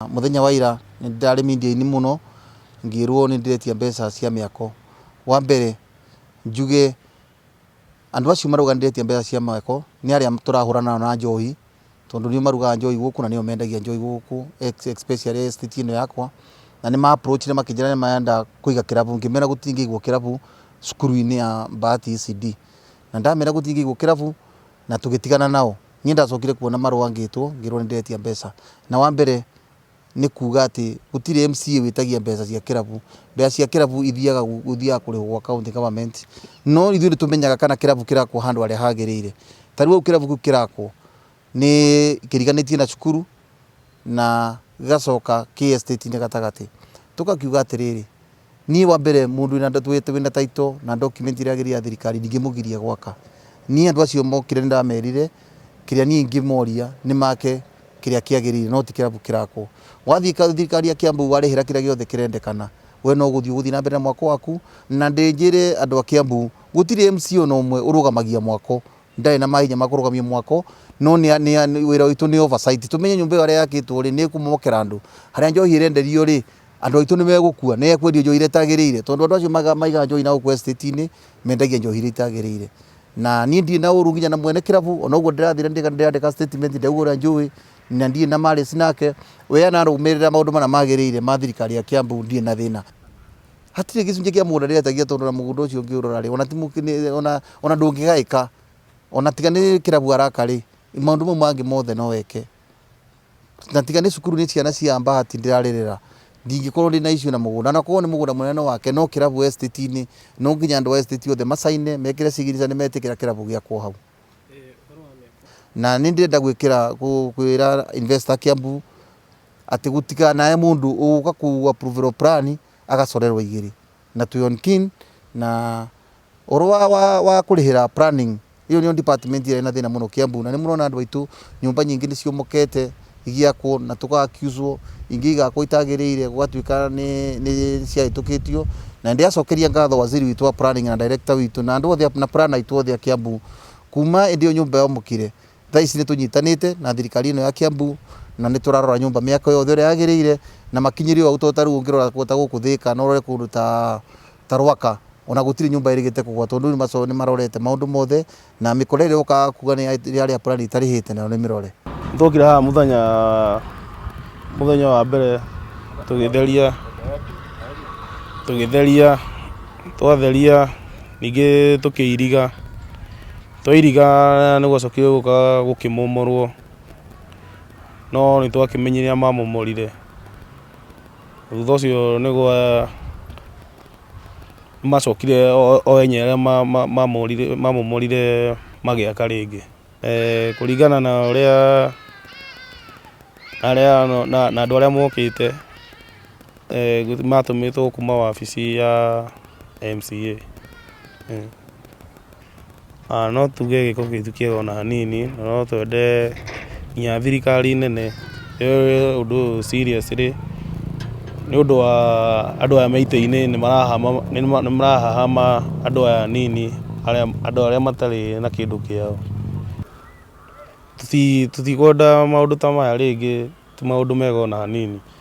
Muthenya wa ira ni ndari media-ini muno ngirwo ni ndiretia mbeca cia miako. Wa mbere njuge andu acio maruga ndiretia mbeca cia miako ni aria turahurana na njohi, tondu nio marugaga njohi guku na nio mendagia njohi guku especially estate ino yakwa, na ni ma approach makinjira ni marenda kuiga kirabu, ngimera gutingigwo kirabu cukuru-ini ya Bahati ECD, na ndamera gutingigwo kirabu na tugitigana nao. Nie ndacokire kuona marua ngitwo ngirwo ni ndiretia mbeca, na wa mbere ni kuga ati gutire MCA witagia mbeca cia kirabu. Mbeca cia kirabu ithiaga kurihwo gwa county government, no ithuĩ nĩ tũmenyaga kana kirabu kirakwo handu haria hagĩrĩire. Ta rĩu kirabu kĩu kirakwo ni kĩriganĩtie na cukuru na gĩgacoka kĩ estate-inĩ gatagati. Tukakiuga atirĩrĩ, niĩ wa mbere mũndũ wĩna title na document iria yagĩrĩire ya thirikari ndingĩmũgiria gwaka. Niĩ andũ acio mokire nĩ ndamerire kĩrĩa niĩ ingĩmoria nĩ make kĩrĩa kĩagĩrĩire no ti kĩrabu kĩrakwo. Wathiĩ thirikari ya Kiambu warĩhĩra kĩrĩa gĩothe kĩrendekana, we no gũthiĩ na mbere na mwako waku, na ndĩnjĩre andũ a Kiambu gũtirĩ MCA ona ũmwe ũrũgamagia mwako, ndarĩ na mahinya ma kũrũgamia mwako, no wĩra witũ nĩ oversight. Tũmenye nyũmba ĩyo harĩa yakĩtwo rĩ nĩ ĩkũmomokera andũ, harĩa njohi ĩrenderio rĩ andũ aitũ nĩ megũkua, nĩ ekwendio njohi ĩrĩa ĩtagĩrĩire, tondu andũ acio maigaga njohi na gũkũ estate-inĩ mendagia njohi iria itagĩrĩire. Na niĩ ndirĩ na ũru nginya na mwene kirabu, ona ũguo ndĩrathire ndĩrandĩka statement ndauga ũrĩa njũĩ, na ndirĩ na marĩci nake, we anarũmĩrĩra maũndũ marĩa magĩrĩire ma thirikari ya Kiambu, ndirĩ na thĩna. Hatirĩ gĩcunjĩ kĩa mũgũnda ndĩretagia tondu na mũgũnda ũcio ũngĩũrora rĩ ona ndũngĩgaĩka, ona tiga nĩ kirabu araka rĩ maũndũ mau mangĩ mothe no eke. Na tiga nĩ cukuru nĩ ciana cia Bahati ndĩrarĩrĩra, ndingĩkorwo ndĩ na issue na mũgũnda, na korwo nĩ mũgũnda mũnene wake, no kirabu estate-inĩ no nginya andũ a estate othe macaine mekĩre signature nĩ metĩkĩra kirabu gĩakwo hau. Na nĩ ndĩrenda kwĩra investor a Kiambu atĩ gũtikanae mũndũ ũgũka ku approval plan agacorerwo igĩrĩ, na twĩ on keen na ũhoro wa kũrĩhĩra planning iyo nĩyo department ĩrĩa ĩna thĩna mũno Kiambu, na nĩ mũrona andũ aitũ nyũmba nyingĩ nĩ ciomokete igĩakwo na tũka accuse ingĩ igakwo itagĩrĩire gũgatuĩka nĩ ciahĩtũkĩtio, na ndĩracokeria ngatho waziri witũ wa planning na director witũ na andũ othe na planner aitũ othe a Kiambu kuma hĩndĩ ĩyo nyũmba yomokire. Thaa ici nĩ tũnyitanĩte na thirikari ĩno ya Kiambu na nĩ tũrarora nyũmba mĩako yothe ũrĩa yagĩrĩire, na makinyĩrio hau to ta rĩu ũngĩrora ta gũkũ Thĩka na ũrore kũndũ ta Rwaka ona gũtirĩ nyũmba ĩrĩgĩte kũgũa, tondu nĩ marorete maũndũ mothe na mĩkora ĩrĩa ũkaga kuga nĩ arĩa plan itarĩhĩte nayo nĩ mĩrore. Twokire haha mũthenya wa mbere tũgĩtheria twatheria ningĩ tũkĩiriga nĩ gwacokire gũka gũkĩmomorwo, no nĩ twakĩmenyire arĩa mamomorire. Thutha ũcio nĩ macokire o enyewe arĩa mamomorire magĩaka rĩngĩ. Kũringana na ũrĩa na andũ arĩa mokĩte matũmĩtwo kuma wabici ya MCA. No tuge gĩko gĩtu kĩega ona hanini, na no twende nginya thirikari nene yoe ũndũ ũyũ seriously, nĩ ũndũ wa andũ aya me itĩ-inĩ nĩ marahahama andũ aya anini, andũ arĩa matarĩ na kĩndũ kĩao. Tũtikwenda maũndũ ta maya rĩngĩ, ti maũndũ mega ona hanini.